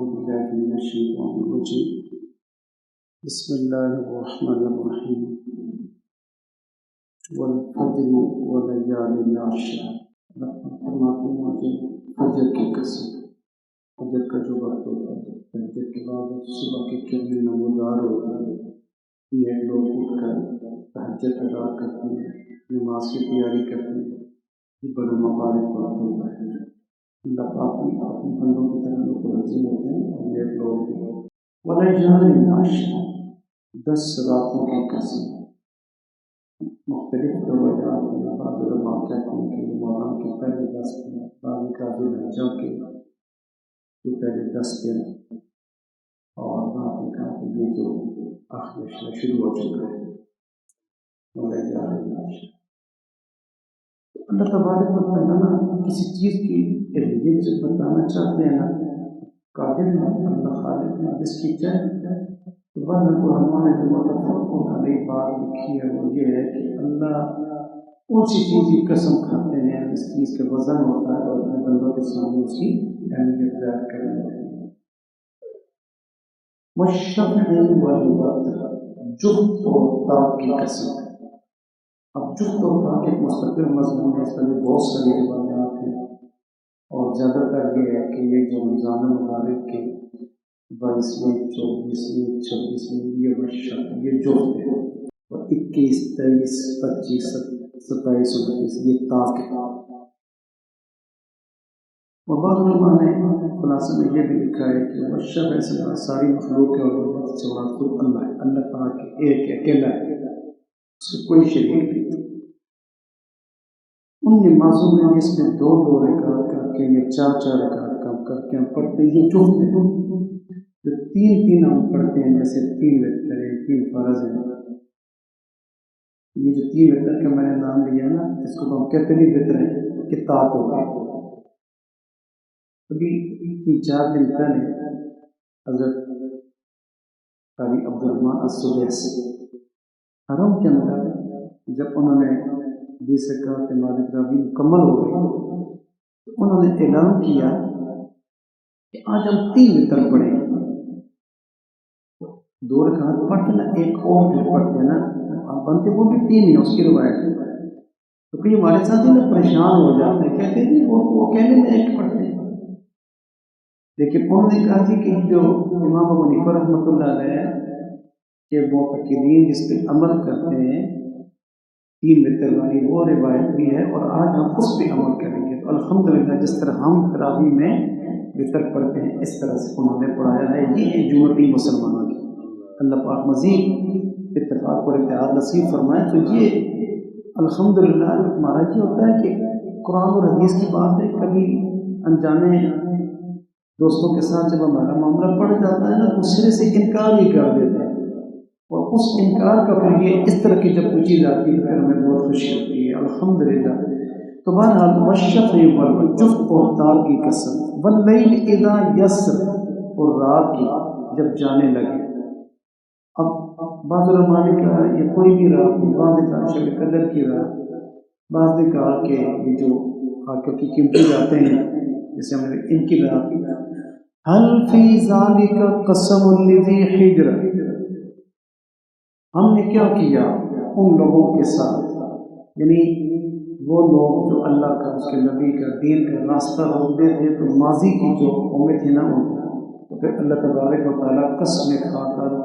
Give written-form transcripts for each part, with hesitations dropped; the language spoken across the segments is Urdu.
بالله من الشيطان الرجيم بسم الله الرحمن الرحيم والفجر وليال عشر فرماتے ہیں مجھے فجر کی قسم، فجر کا جو وقت ہوتا ہے، فجر کے بعد صبح کے کرنے نمودار ہوتا ہے، یہ لوگ اٹھ کر تہجد ادا کرتے ہیں، نماز کی تیاری کرتے ہیں، یہ بڑا مبارک وقت ہوتا ہے۔ اللہ پاک اپنے بندوں کی طرح متوجہ ہوتے ہیں اور یہ لوگ بھی ولیال عشر، 10 راتوں کی قسم۔ مختلف روایات ہیں، بعض علماء کہتے ہیں کہ یہ محرم کے پہلے 10 دن، بعض کا ذوالحجہ کے جو پہلے 10 دن، اور بعض نے کہا کہ یہ جو آخر شروع ہو چکا ہے ولیال عشر۔ اللہ تبارک و تعالیٰ کسی چیز کی علمیت جب بتانا چاہتے ہیں نا، قادر ہے اللہ خالق ہے، جس کی چاہے تو بعد علماء نے جو متفق علیہ بات لکھی ہے وہ یہ ہے کہ اللہ کون سی چیز کی قسم کھاتے ہیں جس چیز کا وزن ہوتا ہے اور اپنے بندوں کے سامنے اس کی اہمیت ظاہر کر دیتے ہیں۔ والشفع والوتر، جفت اور طاق کی قسم۔ اب جفت اور طاق ایک مستقل مضمون ہے، اس پر بہت ساری روایات ہیں، اور زیادہ تر یہ ہے کہ یہ جو رمضان المبارک کے 22ویں 24ویں 26ویں یہ والشفع یہ جفت ہے، اور 21 23 25 27 29 یہ طاق ہے۔ اور بعض علماء نے خلاصہ میں یہ بھی لکھا ہے کہ والشفع سے ساری مخلوق ہے اور وقت سے مراد خود اللہ ہے، اللہ پاک ایک ہے، اکیلا ہے، اس کو کوئی شریک نہیں۔ ان نمازوں میں جس میں 2 رکعت کر کے یا 4 رکعت کر کے ہم پڑھتے ہیں یہ جفت ہے۔ جو 3 ہم پڑھتے ہیں، جیسے 3 وتر ہیں، 3 فرض ہیں، یہ جو 3 وتر کا میں نے نام لیا نا، اس کو ہم کہتے ہیں وتر ہیں کہ طاق ہوتا ہے۔ ابھی 3-4 دن پہلے حضرت قاری عبدالرحمن السدیس حرم کے اندر جب انہوں نے 20 رکعت نماز تراویح مکمل ہو گئی تو انہوں نے اعلان کیا کہ آج ہم 3 وتر پڑھیں گے۔ 2 رکعت پڑھ کے نا ایک اور پھر پڑھتے ہیں نا، اب بنتے وہ بھی 3 ہی، اس کی روایت ہے۔ تو کوئی ہمارے ساتھ ہی نا پریشان ہو جاتے ہیں، کہتے ہیں وہ کہنے میں ایک پڑھتے ہیں، لیکن انہوں نے کہا کہ جو امام ابو حنیفہ رحمۃ اللہ علیہ کہ معتقدین جس پہ عمل کرتے ہیں 3 وتر والی وہ روایت بھی ہے، اور آج ہم اس پہ عمل کریں گے۔ تو الحمدللہ جس طرح ہم تراویح میں وتر پڑھتے ہیں اس طرح سے انہوں نے پڑھایا ہے، یہ جمہوری مسلمانوں کی۔ اللہ پاک مزید اتفاق اور اتحاد نصیب فرمائے۔ تو یہ الحمدللہ ہمارا یہ ہوتا ہے کہ قرآن اور حدیث کی بات ہے، کبھی انجانے دوستوں کے ساتھ جب ہمارا معاملہ پڑ جاتا ہے نا تو سرے سے انکار ہی کر دیتے ہیں، اور اس انکار کا پھر یہ اس طرح کی جب کوئی چیز آتی ہے تو پھر ہمیں بہت خوشی ہوتی ہے الحمدللہ۔ تو بہرحال والشفع والوتر، جفت اور طاق کی قسم، واللیل اذا یسر، اور رات کی جب جانے لگے۔ اب بعض علماء نے کہا یہ کوئی بھی رات، بعض نے کہا شب قدر کی رات، بعض نے کہا کہ یہ جو خاکوں کی قیمتی راتیں ہیں جیسے ہم نے ان کی رات۔ حل فی ذالک قسم لذی حجر، ہم نے کیا کیا ان لوگوں کے ساتھ، یعنی وہ لوگ جو اللہ کا اس کے نبی کا دین کا راستہ روکتے تھے، تو ماضی کی جو قومیں تھی نا ان کو، تو پھر اللہ تبارک و تعالیٰ قسمیں کھا کر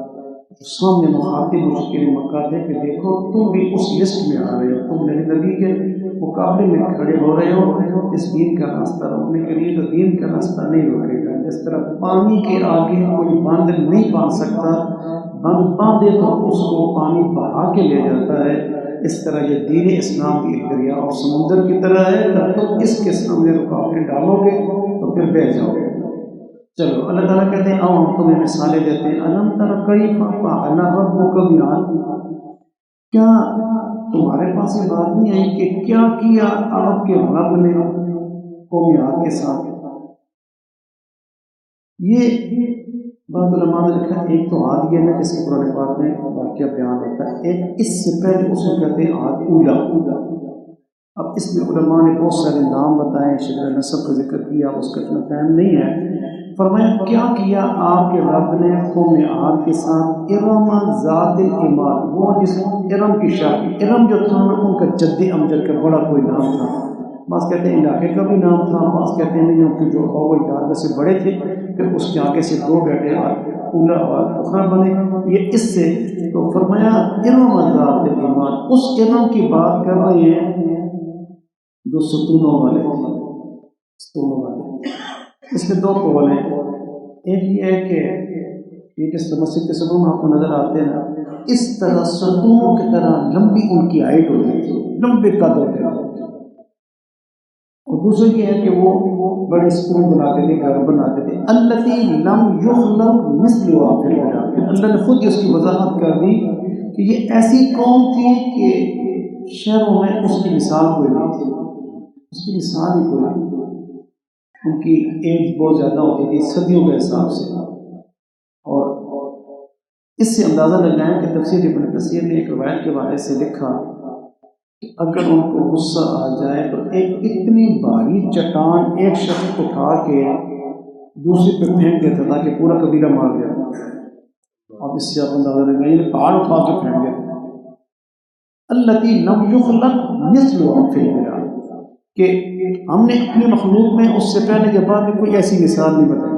سامنے مخاطب مشکل مکہ تھے کہ دیکھو تم بھی اس لسٹ میں آ رہے ہو، تم میرے نبی کے مقابلے میں کھڑے ہو رہے ہو اس دین کا راستہ روکنے کے لیے، تو دین کا راستہ نہیں روکے گا۔ جس طرح پانی کے آگے کوئی باندھ نہیں باندھ سکتا، باندھ باندھے تو اس کو پانی بہا کے لے جاتا ہے، اس طرح یہ دین اسلام کی ایک دریا اور سمندر کی طرح ہے، تب تم اس کے سامنے رکاوٹیں ڈالو گے تو پھر بہہ جاؤ گے۔ چلو اللہ تعالیٰ کہتے ہیں آؤ ہم تمہیں مثالیں دیتے ہیں۔ الم تر کیف فعل ربک بعاد، کیا تمہارے پاس یہ بات نہیں آئی کہ کیا کیا آپ کے رب نے قوم عاد کے ساتھ؟ یہ بعض علماء نے لکھا ایک تو عاد یہ ہے جس کے قرآن پاک میں واقعہ بیان ہوتا ہے، ایک اس سے پہلے اس کو کہتے ہیں عاد اولا۔ اب اس میں علماء نے بہت سارے نام بتائے، شجر نسب کا ذکر کیا، اس کا اتنا فہم نہیں ہے۔ فرمایا کیا کیا آپ کے رب نے قوم عاد کے ساتھ ارم ذات العماد، وہ جس ارم کی شاخ، ارم جو تھا نا ان کا جد امجد کا بڑا کوئی نام تھا، بعض کہتے ہیں علاقے کا بھی نام تھا، بعض کہتے ہیں ان کے جو اول دار سے بڑے تھے، پھر اس کے آگے سے دو بیٹے اولا اور اخرا بنے، یہ اس سے تو فرمایا ارم ذات العماد، اس ارم کی بات کر رہے ہیں جو ستونوں والے تھے، ستونوں والے۔ اس میں دو قول ہیں، ایک یہ ہے کہ یہ جس مسجد کے ستون آپ کو نظر آتے ہیں اس طرح ستونوں کی طرح لمبی ان کی ہائٹ ہوتی تھی، لمبے قد ہوتے تھے، اور دوسرے یہ ہے کہ وہ بڑے ستون بناتے تھے، گھر بناتے تھے، التی لم یخلق مثلها فی البلاد، پھر اللہ نے خود اس کی وضاحت کر دی کہ یہ ایسی قوم تھی کہ شہروں میں اس کی مثال کوئی نہیں تھی، اس کی مثال ہی کوئی نہیں تھی، ان کی ایج بہت زیادہ ہوتی تھی صدیوں کے حساب سے، اور اس سے اندازہ لگائیں کہ تفسیر ابن کثیر نے ایک روایت کے بارے سے لکھا کہ اگر ان کو غصہ آ جائے تو ایک اتنی بھاری چٹان ایک شخص اٹھا کے دوسری پہ پھینک دیتا تھا کہ پورا قبیلہ مار گیا، اب اس سے آپ اندازہ لگائیں یہ پہاڑ اٹھا کے پھینک دیتا، التی لم یخلق مثلها فی البلاد، کہ ہم نے اپنی مخلوق میں اس سے پہلے کے بعد میں کوئی ایسی مثال نہیں بتائی۔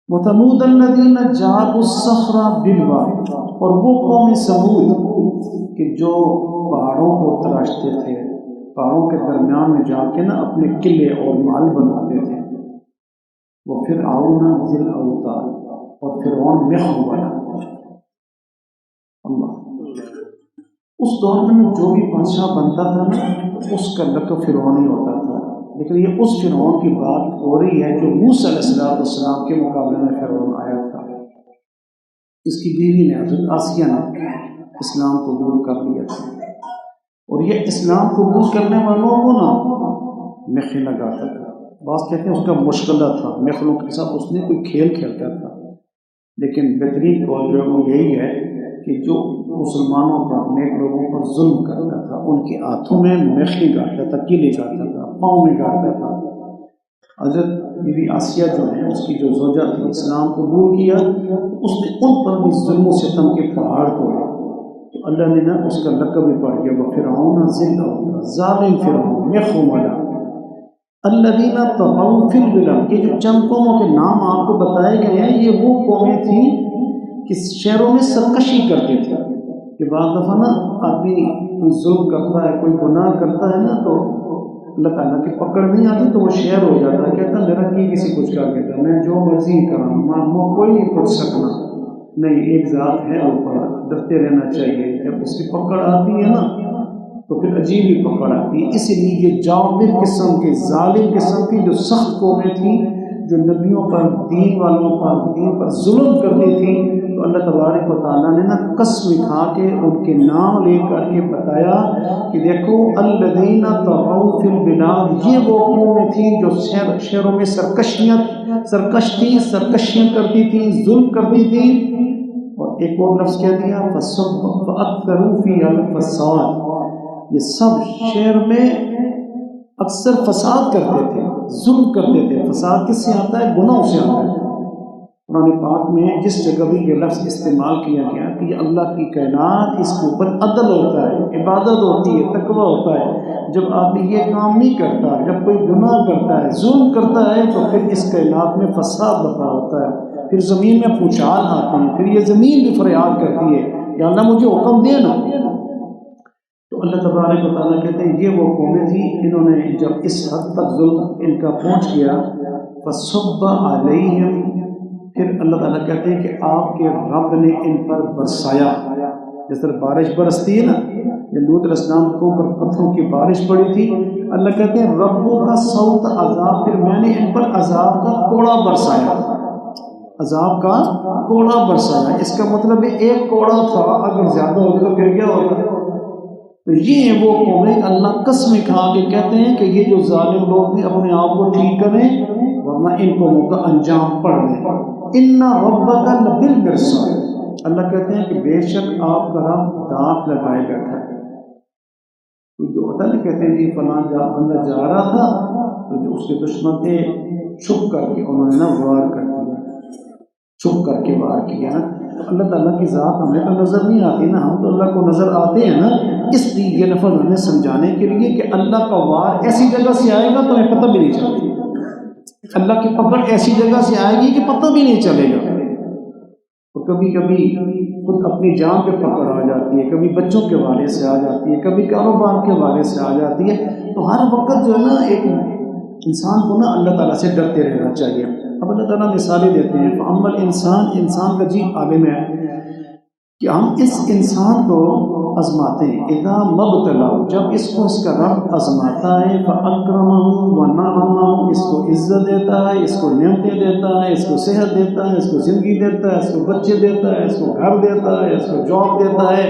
وَثَمُودَ الَّذِينَ جَابُوا الصَّخْرَ بِالْوَادِ، اور وہ قوم سمود کہ جو پہاڑوں کو تراشتے تھے، پہاڑوں کے درمیان میں جا کے نا اپنے قلعے اور محل بناتے تھے، وہ فرعون ذی الاوتاد، اور فرعون مخ والا، اللہ اس دور میں جو بھی بادشاہ بنتا تھا نا اس کا لقب فرعون ہی ہوتا تھا، لیکن یہ اس فرعون کی بات ہو رہی ہے جو موسیٰ علیہ السلام کے مقابلے میں فرعون آیا تھا، اس کی بیوی نے حضرت آسیہ نے اسلام قبول کر لیا تھا، اور یہ اسلام قبول کرنے والوں کو نا مخیں لگاتا تھا، بعض کہتے ہیں اس کا مشغلہ تھا، مخلوں کے ساتھ اس نے کوئی کھیل کھیلتا تھا، لیکن بہترین قول جو ہے وہ یہی ہے کہ جو مسلمانوں پر نیک لوگوں پر ظلم کرتا تھا ان کے ہاتھوں میں میخیں گاڑتا تھا، کیلے گاڑتا تھا، پاؤں میں گاڑتا تھا۔ حضرت بی بی آسیہ جو ہے اس کی جو زوجہ تھی اسلام قبول کیا، اس نے ان پر بھی ظلم و ستم کے پہاڑ توڑے، تو اللہ نے نا اس کا لقب بھی پڑھ دیا، وہ فرعون ذی الاوتاد، ظالم فرعون، میخ والا، الذین طغوا فی البلاد، یہ جو چند قوموں کے نام آپ کو بتائے گئے ہیں یہ وہ قومیں تھیں کہ شہروں میں سرکشی کرتے تھے، کہ بعض دفعہ نا آدمی کوئی ظلم کرتا ہے، کوئی گناہ کرتا ہے نا تو اللہ تعالیٰ کی پکڑ نہیں آتی تو وہ شہر ہو جاتا ہے، کہتا میرا کی کسی کچھ کر دیتا، میں جو مرضی کراں، وہ کوئی نہیں پڑھ سکنا، نہیں ایک ذات ہے اوپر، ڈرتے رہنا چاہیے، جب اس کی پکڑ آتی ہے نا تو پھر عجیب ہی پکڑ آتی ہے۔ اسی لیے یہ جابر قسم کے ظالم قسم کی جو سخت قومیں تھیں جو نبیوں پر دین والوں پر دین پر ظلم کرتی تھیں، تو اللہ تبارک و تعالیٰ نے نا قسم کھا کے ان کے نام لے کر کے بتایا کہ دیکھو الذین طغوا فی البلاد، یہ وہ قومیں تھیں جو شہروں میں سرکش تھیں، سرکشیاں کرتی تھیں، ظلم کرتی تھیں، اور ایک اور لفظ کہہ دیا فَأَكْثَرُوا فِيهَا الْفَسَادَ، یہ سب شہر میں اکثر فساد کرتے تھے، ظلم کرتے تھے۔ فساد کس سے آتا ہے؟ گناہوں سے آتا ہے۔ قرآن پاک میں جس جگہ بھی یہ لفظ استعمال کیا گیا کہ یہ اللہ کی کائنات، اس کے اوپر عدل ہوتا ہے، عبادت ہوتی ہے، تقویٰ ہوتا ہے، جب آدمی یہ کام نہیں کرتا، جب کوئی گناہ کرتا ہے، ظلم کرتا ہے، تو پھر اس کائنات میں فساد برپا ہوتا ہے، پھر زمین میں پھوچال آتے ہیں، پھر یہ زمین بھی فریاد کرتی ہے کہ اللہ مجھے حکم دے نا۔ تو اللہ تبارک و تعالیٰ کہتے ہیں یہ وہ قومیں تھیں انہوں نے جب اس حد تک ظلم ان کا پہنچ گیا، فَصَبَّ عَلَيْهِمْ، پھر اللہ تعالیٰ کہتے ہیں کہ آپ کے رب نے ان پر برسایا، جس طرح بارش برستی ہے نا، یہ لوط علیہ السلام کو اوپر پتھروں کی بارش پڑی تھی، اللہ کہتے ہیں ربوں کا صوت عذاب، پھر میں نے ان پر عذاب کا کوڑا برسایا، عذاب کا کوڑا برسایا۔ اس کا مطلب ایک کوڑا تھا، اگر زیادہ ہوتا تو پھر کیا ہوتا؟ تو یہ وہ قومیں اللہ قسم کھا کے کہتے ہیں کہ یہ جو ظالم لوگ ہیں اپنے آپ کو ٹھیک کریں ورنہ ان قوموں کا انجام پڑھ لیں۔ اِنَّ رَبَّكَ لَبِالْمِرْصَادِ، اللہ کہتے ہیں کہ بے شک آپ کا رب دانت لگائے بیٹھا ہے، تو جو ہوتا ہے نا کہتے ہیں جی فلاں بندہ جا رہا تھا تو جو اس کے دشمن تھے چھپ کر کے انہوں نے نا وار کر دیا، چھپ کر کے وار کیا نا. تو اللہ تعالیٰ کی ذات ہمیں تو نظر نہیں آتی نا، ہم تو اللہ کو نظر آتے ہیں نا. اس لیے یہ لفظ ہمیں سمجھانے کے لیے کہ اللہ کا وار ایسی جگہ سے آئے گا تو ہمیں پتہ بھی نہیں چلے گا، اللہ کی پکڑ ایسی جگہ سے آئے گی کہ پتہ بھی نہیں چلے گا. اور کبھی کبھی خود اپنی جان پہ پکڑ آ جاتی ہے، کبھی بچوں کے والے سے آ جاتی ہے، کبھی کاروبار کے والے سے آ جاتی ہے. تو ہر وقت جو ہے نا ایک انسان کو نا اللہ تعالیٰ سے ڈرتے رہنا چاہیے. اب اللہ تعالیٰ مثالیں دیتے ہیں. فَأَمَّا الْإِنسان، انسان کا جی عالم ہے کہ ہم اس انسان کو آزماتے ہیں. اذا مبتلاه، جب اس کو اس کا رب آزماتا ہے، فَأَكْرَمَهُ وَنَعَمَهُ، اس کو عزت دیتا ہے، اس کو نعمتیں دیتا ہے، اس کو صحت دیتا ہے، اس کو زندگی دیتا ہے، اس کو بچے دیتا ہے، اس کو گھر دیتا ہے، اس کو جاب دیتا ہے،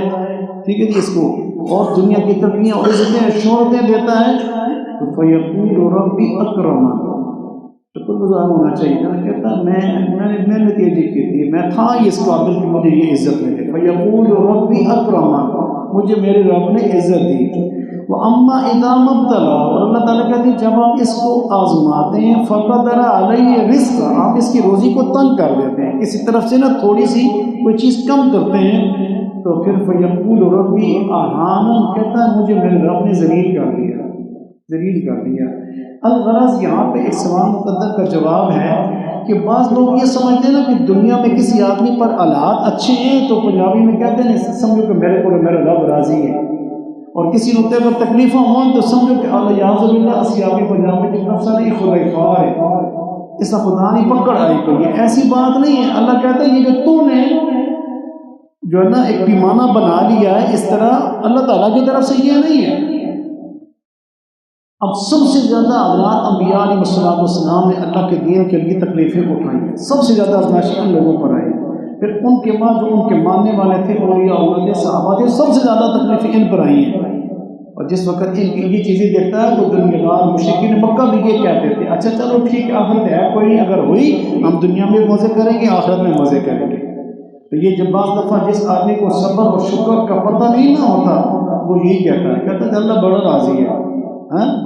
ٹھیک ہے جی، اس کو اور دنیا کی ترقیاں اور عزتیں شہرتیں دیتا ہے. تو فَيَقُولُ رَبِّ أَكْرَمَنِ، شکر گزار ہونا چاہیے نا. کہتا میں نے تیزی کی تھی، میں تھا ہی اس قابل کہ مجھے یہ عزت ملے. فَيَقُولُ رَبِّ أَكْرَمَنِ، مجھے میرے رب نے عزت دی. وَأَمَّا إِذَا مَبْتَلَاهُ، اور اللہ تعالیٰ کہتے ہیں جب ہم اس کو آزماتے ہیں، فَقَدَرَ عَلَيْهِ رِزْقَهُ، ہم اس کی روزی کو تنگ کر دیتے ہیں، کسی طرف سے نا تھوڑی سی کوئی چیز کم کرتے ہیں، تو پھر فَيَقُولُ رَبِّ أَهَانَنِ، کہتا ہے مجھے میرے رب نے ذلیل کر دیا، ذلیل کر دیا. الغرض یہاں پہ ایک سوال مقدر کا جواب ہے کہ بعض لوگ یہ سمجھتے ہیں نا کہ دنیا میں کسی آدمی پر حالات اچھے ہیں تو پنجابی میں کہتے ہیں سمجھو کہ میرے کو میرا رب راضی ہے، اور کسی نقطے پر تکلیفیں ہوں تو سمجھو کہ اللہ یعوذ باللہ اسیابی پنجابی کی طرف سے نہیں خدا خوار ہے، اس کا خدا نہیں پکڑ آئی. تو یہ ایسی بات نہیں ہے. اللہ کہتا ہے یہ جو تو نے جو ہے نا ایک پیمانہ بنا لیا ہے، اس طرح اللہ تعالیٰ کی طرف سے یہ نہیں ہے. اب سب سے زیادہ حضرات انبیاء علیہ السلام نے اللہ کے دین کے لیے تکلیفیں اٹھائی ہیں، سب سے زیادہ آزمائشیں ان لوگوں پر آئی. پھر ان کے بعد جو ان کے ماننے والے تھے اولیاء اللہ تھے، صحابہ تھے، سب سے زیادہ تکلیفیں ان پر آئی ہیں. اور جس وقت ان کی یہ چیزیں دیکھتا ہے تو دنیا دار مشرکین مکہ بھی یہ کہتے تھے اچھا چلو ٹھیک ہے آخرت ہے کوئی نہیں، اگر ہوئی ہم دنیا میں مزے کریں گے، آخرت میں مزے کریں گے. تو یہ جب بعض دفعہ جس آدمی کو صبر اور شکر کا پتہ نہیں نہ ہوتا وہ یہی کہتا ہے، کہتا ہے اللہ بڑا راضی ہے.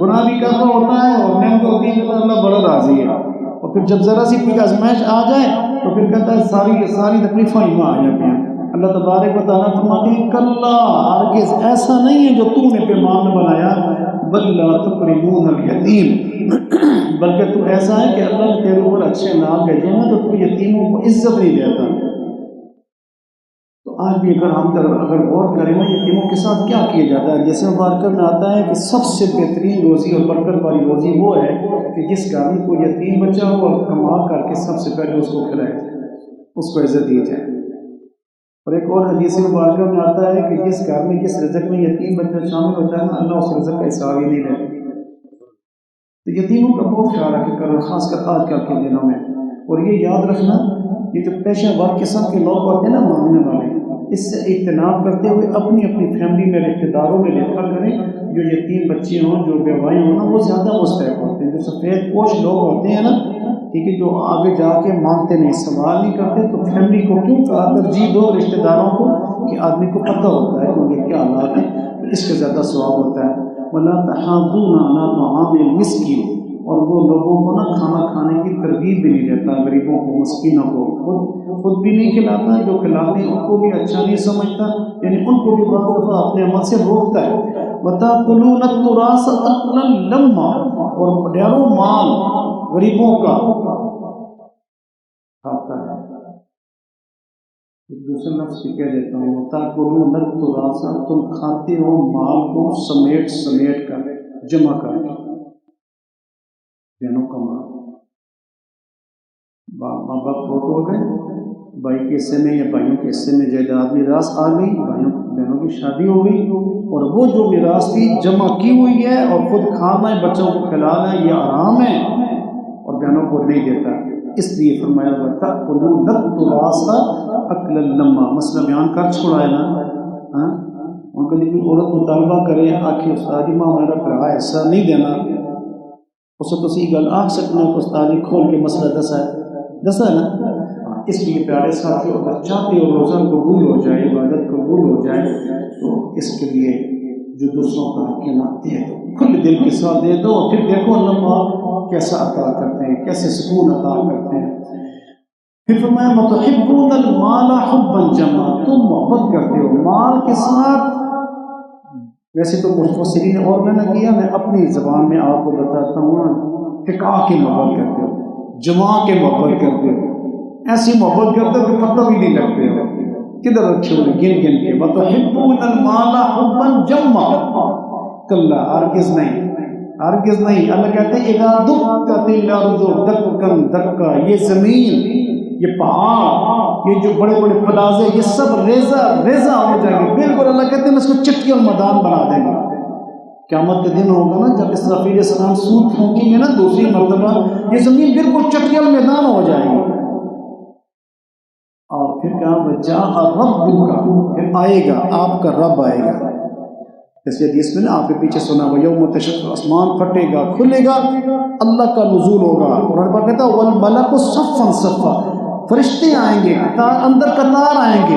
گناہ بھی کرنا ہوتا ہے اور نعمت ہوتی ہے، اللہ بڑا راضی ہے. اور پھر جب ذرا سی کوئی آزمائش آ جائے تو پھر کہتا ہے ساری تکلیفیں ہی وہاں آ جاتی ہیں. اللہ تبارک و تعالیٰ فرماتے ہیں کلا، ہرگز ایسا نہیں ہے جو تو نے پیمان بنایا، بل لا تکرمون الیتیم، بلکہ تو ایسا ہے کہ اللہ نے تیرے اوپر اچھے نام بھیجے ہیں تو تو یتیموں کو عزت نہیں دیتا. تو آج بھی اگر غور کریں نا یتیموں کے ساتھ کیا کیا جاتا ہے، جیسے مبارکہ میں آتا ہے کہ سب سے بہترین روزی اور برکت والی روزی وہ ہے کہ جس گھر میں کوئی یتیم بچہ ہو اور کما کر کے سب سے پہلے اس کو کھلائے جائے، اس کو عزت دی جائے. اور ایک اور حدیث مبارکہ میں آتا ہے کہ جس گھر میں جس رزق میں یتیم بچہ شامل ہوتا ہے نا، اللہ اس رزق کا حساب ہی نہیں لیتا. تو یتیموں کا بہت خیال رکھا کرو، خاص کر آج کل کے دنوں میں. اور یہ یاد رکھنا یہ جو پیشہ ور قسم کے لوگ ہوتے ہیں نا مانگنے والے، اس سے اجتناب کرتے ہوئے اپنی فیملی میں رشتہ داروں میں دیکھا کریں جو یتیم بچے ہوں، جو بیوائیں ہوں نا، وہ زیادہ مستحق ہوتے ہیں. جو سفید پوش لوگ ہوتے ہیں نا، ٹھیک ہے، جو آگے جا کے مانگتے نہیں، سوال نہیں کرتے، تو فیملی کو کیوں ترجیح دو رشتہ داروں کو کہ آدمی کو پتہ ہوتا ہے کہ ان کے کیا حالات ہیں، تو اس کا زیادہ ثواب ہوتا ہے. وَلَا تَحَاضُونَ عَلَىٰ طَعَامِ الْمِسْكِينِ، اور وہ لوگوں کو نا کھانا کھانے کی ترغیب بھی نہیں دیتا، غریبوں کو مسکینوں کو خود بھی نہیں کھلاتا، جو کھلاتے ہیں ان کو بھی اچھا نہیں سمجھتا، یعنی ان کو بھی بعض دفعہ اپنے عمل سے روکتا ہے. وَتَأْكُلُونَ التُّرَاثَ أَكْلًا لَمًّا، اور ڈھیروں مال غریبوں کا کھاتا ہے. ایک دوسرے لفظ بھی کہہ دیتا ہوں، وَتَأْكُلُونَ التُّرَاثَ، تم کھاتے ہو مال کو سمیٹ کر، جمع کر کے، بہنوں کا مال. ماں باپ فوت ہو گئے، بھائی کے حصے میں یا بھائیوں کے حصے میں جائیداد میراث آ گئی، بہنوں کی شادی ہو گئی، اور وہ جو میراث تھی جمع کی ہوئی ہے اور خود کھانا ہے، بچوں کو کھلانا ہے، یہ آرام ہے اور بہنوں کو نہیں دیتا. اس لیے فرمایا وَتَأْكُلُونَ التُّرَاثَ أَكْلًا لَمًّا. مسئلہ بیان کر چھوڑا ہے نا. ان کو کوئی عورت مطالبہ کرے آخر استاد ماں میرا بڑا حصہ نہیں دینا، اس کو تو گل آکھ سکنا کہ استاد جی کھول کے مسئلہ دسا ہے نا. اس لیے پیارے ساتھیوں، اگر چاہتے ہو روزہ قبول ہو جائے، عبادت قبول ہو جائے، تو اس کے لیے جو دوسروں کا حق نہ دے دو، کھلے دل کے ساتھ دے دو، اور پھر دیکھو اللہ پاک کیسا عطا کرتے ہیں، کیسے سکون عطا کرتے ہیں۔ پھر فرمایا وَتُحِبُّونَ الْمَالَ حُبًّا جَمًّا، تم محبت کرتے ہو مال کے ساتھ۔ ویسے تو مفسرین اور میں نے کیا، میں اپنی زبان میں آپ کو بتاتا ہوں، ٹکا کے محبت کرتے ہو، جما کے محبت کرتے ہو، ایسی محبت کرتے ہو کہ پتہ بھی نہیں لگتے ہو کدھر رکھے ہوئے گن گن کے۔ وَتُحِبُّونَ الْمَالَ حُبًّا جَمًّا، کلا ہرگز نہیں، ہرگز نہیں۔ اللہ کہتے ہیں اِذَا دُکَّتِ الْأَرْضُ دَکًّا دَکًّا، یہ زمین، یہ پہاڑ، یہ جو بڑے بڑے پلازے، یہ سب ریزہ ریزہ ہو جائیں گے بالکل۔ اللہ کہتے ہیں اس کو چٹی اور میدان بنا دیں گے۔ قیامت کے دن ہوگا نا جب اسرافیل علیہ السلام سود پھونکیں گے نا دوسری مرتبہ، یہ زمین بالکل چٹی اور میدان ہو جائے گی۔ اور پھر کہا وَجَاءَ رَبُّكَ، پھر آئے گا آپ کا رب آئے گا۔ جیسے حدیث میں نا آپ کے پیچھے سنا وَيَوْمَ تَشَقَّقُ، آسمان پھٹے گا کھلے گا، اللہ کا نزول ہوگا۔ قرآن پاک کہتا ہے وَالْمَلَكُ صَفًّا صَفًّا، فرشتے آئیں گے قطار اندر قطار آئیں گے۔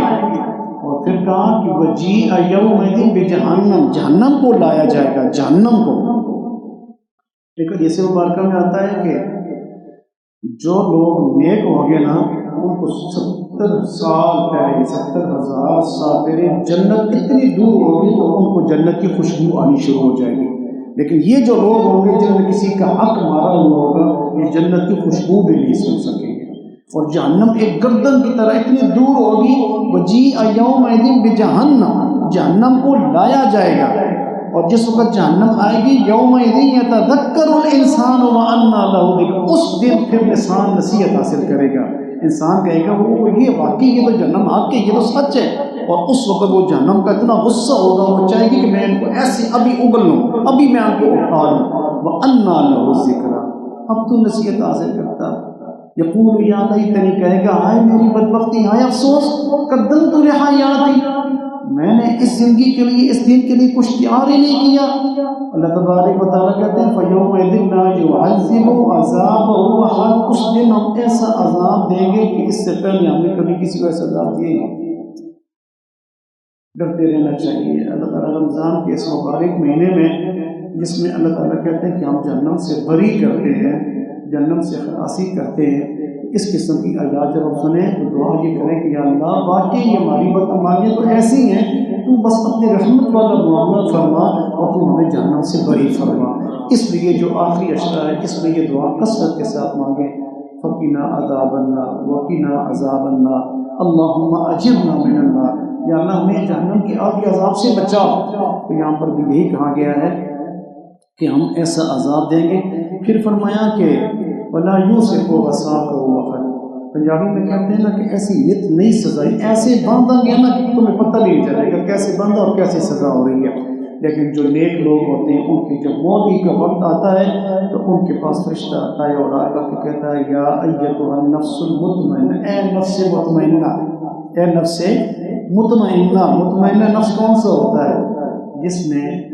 اور پھر کہا کہ وَجِيءَ يَوْمَئِذٍ بِجَهَنَّمَ، جہنم کو لایا جائے گا، جہنم کو۔ ایک حدیث مبارکہ میں آتا ہے کہ جو لوگ نیک ہوں گے نا ان کو 70 سال پہلے، 70,000 سال پہلے جنت اتنی دور ہوگی تو ان کو جنت کی خوشبو آنی شروع ہو جائے گی۔ لیکن یہ جو لوگ ہوں گے جن میں کسی کا حق مارا ہوا ہوگا، یہ جنت کی خوشبو بھی نہیں سن سکیں گے۔ اور جہنم ایک گردن کی طرح اتنی دور ہوگی، وَجِيءَ يَوْمَئِذٍ بِجَهَنَّمَ، جہنم کو لایا جائے گا۔ اور جس وقت جہنم آئے گی یومئذ یتذکر الانسان وانى له ذکر، اس دن پھر انسان نصیحت حاصل کرے گا۔ انسان کہے گا وہ یہ واقعی یہ تو جہنم حق ہے، یہ تو سچ ہے۔ اور اس وقت وہ جہنم کا اتنا غصہ ہوگا، وہ چاہے گی کہ میں ان کو ایسے ابھی اگل لوں، ابھی میں ان کو اٹھا لوں۔ وانى له ذکر، اب تو نصیحت حاصل کرتا۔ یقول یا لیتنی، کہے گا ہائے میری بدبختی، ہائے افسوس، قدمت لحیاتی، میں نے اس زندگی کے لیے، اس دن کے لیے کچھ تیار ہی نہیں کیا۔ اللہ تبارک و تعالیٰ کہتے ہیں فَيَوْمَئِذٍ لَا يُعَذِّبُ عَذَابَهُ أَحَدٌ، اس دن ہم ایسا عذاب دیں گے کہ اس سے پہلے ہم نے کبھی کسی کو ایسا عذاب دیے نہیں۔ ڈرتے رہنا چاہیے۔ اللہ تعالیٰ رمضان کے اس مبارک مہینے میں جس میں اللہ تعالیٰ کہتے ہیں کہ ہم جہنم سے بری کرتے ہیں، جہنم سے خلاصی کرتے ہیں، اس قسم کی آیات جب ہم سنیں تو دعا یہ کریں کہ یا اللہ واقعی یہ ہماری بدعمالیاں تو ایسی ہیں، تو بس اپنی رحمت والا معاملہ فرما اور تو ہمیں جہنم سے بری فرما۔ اس لیے جو آخری اشرا ہے اس میں یہ دعا کثرت کے ساتھ مانگیں، فقنا عذاب النار وقنا عذاب النار اللہم اجرنا من النار، یا اللہ ہمیں جہنم کی آگ کے عذاب سے بچا۔ تو یہاں پر بھی یہی کہا گیا ہے کہ ہم ایسا عذاب دیں گے۔ پھر فرمایا کہ وَلَا يُوثِقُ وَثَاقَهُ أَحَدٌ، پنجابی میں کہتے ہیں نا کہ ایسی نت نئی سزائیں، ایسے باندھا گیا نا کہ تمہیں پتہ نہیں چلے گا کیسے باندھا اور کیسے سزا ہو رہی ہے۔ لیکن جو نیک لوگ ہوتے ہیں ان کی جب موت کا وقت آتا ہے تو ان کے پاس فرشتہ آتا ہے اور آ کر کے کہتا ہے یا ایتھا النفس المطمئنہ، اے نفس مطمئنہ، اے نفس مطمئنہ۔ مطمئنہ نفس کون سا ہوتا ہے؟ جس نے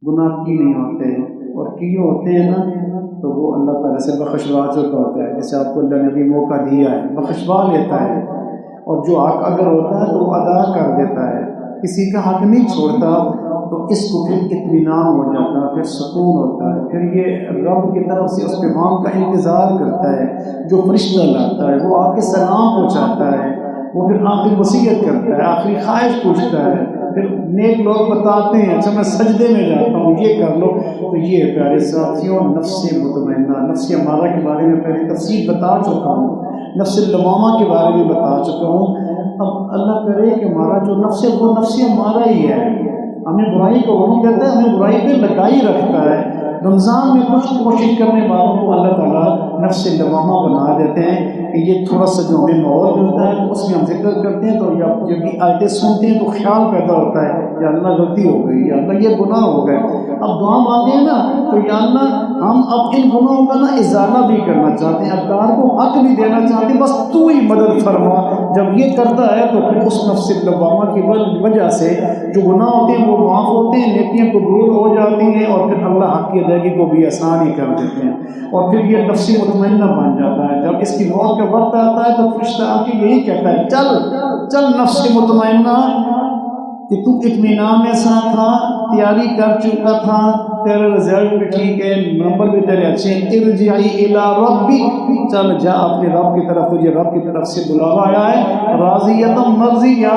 گناہ کی نہیں ہوتے اور کیے ہوتے ہیں نا تو وہ اللہ تعالیٰ سے بخشوا چکا ہوتا ہے، جیسے آپ کو اللہ نے بھی موقع دیا ہے، بخشوا لیتا ہے۔ اور جو حق اگر ہوتا ہے تو وہ ادا کر دیتا ہے، کسی کا حق نہیں چھوڑتا، تو اس کو پھر اطمینان ہو جاتا ہے، پھر سکون ہوتا ہے، پھر یہ رب کی طرف سے اس پیغام کا انتظار کرتا ہے، جو فرشتہ لاتا ہے وہ آ کے سلام پہنچاتا ہے، وہ پھر آخری وصیت کرتا ہے، آخری خواہش پوچھتا ہے، پھر نیک لوگ بتاتے ہیں اچھا میں سجدے میں جاتا ہوں یہ کر لو۔ تو یہ پیارے ساتھیوں نفس مطمئنہ، نفس امارہ کے بارے میں پہلے تفصیل بتا چکا ہوں، نفس لوامہ کے بارے میں بتا چکا ہوں۔ اب اللہ کرے کہ ہمارا جو نفس ہے وہ نفس امارہ ہی ہے، ہمیں برائی کو حکم دیتا ہے، ہمیں برائی پہ لگائی رکھتا ہے۔ رمضان میں کچھ کوشش کرنے والوں کو اللہ تعالیٰ نفس لوامہ بنا دیتے ہیں کہ یہ تھوڑا سا جو ہمیں ماحول ملتا ہے اس میں ہم ذکر کرتے ہیں تو یا جب بھی آیتیں سنتے ہیں تو خیال پیدا ہوتا ہے یا اللہ غلطی ہو گئی، یا اللہ یہ گناہ ہو گئے۔ اب دعا مانگے نا تو یا اللہ ہم اب ان گناہوں کا نا ازالہ بھی کرنا چاہتے ہیں، ابدار کو حق بھی دینا چاہتے ہیں، بس تو ہی مدد فرما۔ جب یہ کرتا ہے تو پھر اس نفس لوامہ کی وجہ سے جو گناہ ہوتے ہیں وہ معاف ہوتے ہیں، نیکیاں قبول ہو جاتی ہیں اور پھر اللہ حق کی ادائیگی کو بھی آسان ہی کر دیتے ہیں، اور پھر یہ نفس مطمئنہ بن جاتا ہے۔ جب اس کی موت کا وقت آتا ہے تو فرشتہ آ کے یہی کہتا ہے چل چل نفس مطمئنہ کہ تو اطمینان میں ساتھ تھا، تیاری کر چکا تھا، تیرا رزلٹ بھی ٹھیک ہے، نمبر بھی تیرے اچھے ہیں، ارجعی الی ربک، چل جا اپنے رب کی طرف، تجھے رب کی طرف سے بلاوا آیا ہے، راضیۃ مرضیہ،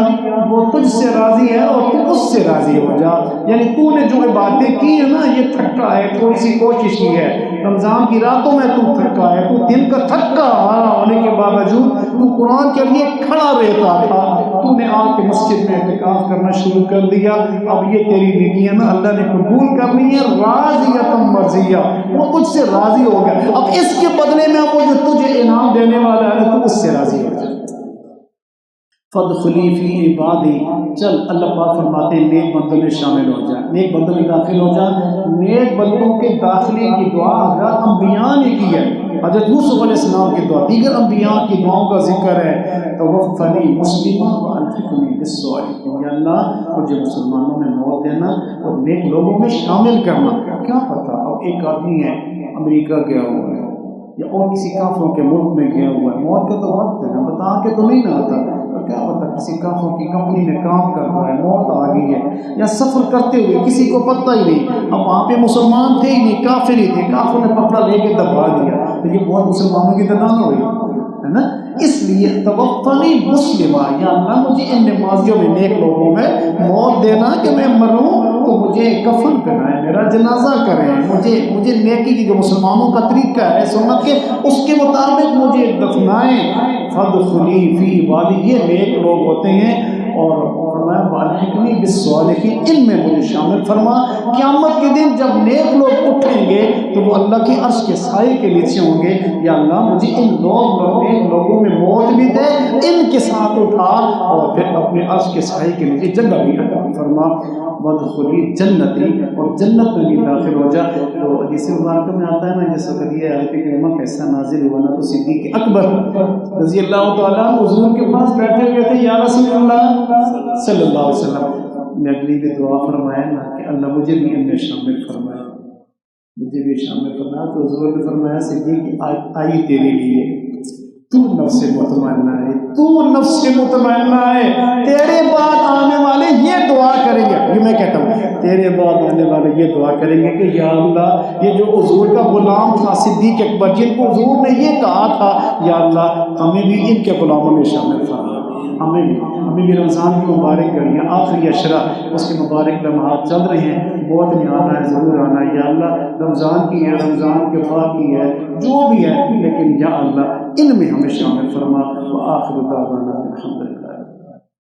وہ تجھ سے راضی ہے اور تو اس سے راضی ہو جا. یعنی تو نے جو باتیں کی ہیں نا، یہ تھکا ہے، تھوڑی سی کوشش کی ہے، رمضان کی راتوں میں تو تھکا ہے، تو دن کا تھکا ہونے کے باوجود تو قرآن کے لیے کھڑا رہتا تھا، تو نے آ کے مسجد میں اعتکاف کرنا شروع کر دیا. اب یہ تیری نیکیاں نا اللہ نے قبول کرنی ہے، راضیۃ مرضیہ، وہ تجھ سے راضی ہو گیا. اب اس کے بدلے میں وہ جو تجھے انعام دینے والا ہے تو اس سے راضی ہو جائے. فادخلی فی عبادی، چل اللہ پاک فرماتے ہیں نیک بندوں میں شامل ہو جا، نیک بندوں میں داخل ہو جا. نیک بندوں کے داخلے کی دعا حضرت انبیاء نے کی ہے. حضرت یوسف علیہ السلام کی دعا، دیگر انبیاء کی دعاؤں کا ذکر ہے. توفنی مسلما والحقنی بالصالحین، یا اللہ مجھے مسلمانوں میں موت دینا اور نیک لوگوں میں شامل کرنا. کیا پتہ اب ایک آدمی ہے امریکہ گیا ہوا ہے یا اور کسی کافروں کے ملک میں گیا ہوا ہے، موت کا تو وقت ہے، بتا کے تو نہیں نہ آتا، کیا پتا کسی کافروں کی کمپنی میں کام کر رہا ہے، موت آ گئی ہے، یا سفر کرتے ہوئے کسی کو پتہ ہی نہیں، اب وہاں پہ مسلمان تھے ہی نہیں، کافر ہی تھے، کافروں نے پکڑا لے کے دبا دیا، تو یہ بہت مسلمانوں کی طرح نہ ہوئی ہے نا. اس لیے توفنی مسلمہ، یا اللہ مجھے ان نمازیوں میں نیک لوگوں میں موت دینا کہ میں مروں تو مجھے کفن پہنائیں، میرا جنازہ کریں، مجھے نیکی کی جو مسلمانوں کا طریقہ ہے سنت کے اس کے مطابق مجھے دفنائیں. فادخلی فی عبادی، یہ نیک لوگ ہوتے ہیں. اور فرمایا والحقنی بالصالحین، ان میں مجھے شامل فرما. قیامت کے دن جب نیک لوگ اٹھیں گے تو وہ اللہ کے عرش کے سائے کے نیچے ہوں گے. یا اللہ مجھے ان نیک لوگوں میں موت بھی دے، ان کے ساتھ اٹھا اور پھر اپنے عرش کے سائے کے نیچے جگہ بھی عطا فرما. وادخلی جنتی، اور جنت میں بھی داخل ہو جا. تو حدیث مبارکہ میں آتا ہے نا، جس وقت یہ آیت کریمہ کیسا نازل ہوا نا، تو صدیق اکبر رضی اللہ تعالیٰ حضور کے پاس بیٹھے ہوئے تھے، یا رسول اللہ صلی اللہ علیہ وسلم نے اگلی بھی دعا فرمایا نا کہ اللہ مجھے بھی ان میں شامل فرمایا، مجھے بھی شامل فرمایا. تو حضور نے فرمایا صدیق آئی تیرے لیے، تو نفس مطمئنہ ہے، تو نفس مطمئنہ ہے، تیرے بعد آنے والے یہ دعا کریں گے، یہ میں کہتا ہوں تیرے بعد آنے والے یہ دعا کریں گے کہ یا اللہ یہ جو حضور کا غلام تھا صدیق اکبر، جن کو حضور نے یہ کہا تھا، یا اللہ ہمیں بھی ان کے غلاموں میں شامل فرما. ہمیں بھی رمضان کی مبارک گھڑیاں آخری عشرہ اس کے مبارک لمحات چل رہے ہیں، موت میں آنا ہے، ضرور آنا ہے. یا اللہ رمضان کی ہے، رمضان کے بعد کی ہے، جو بھی ہے، لیکن یا اللہ ان میں ہمیں شامل فرما. وآخر دعوانا الحمدللہ.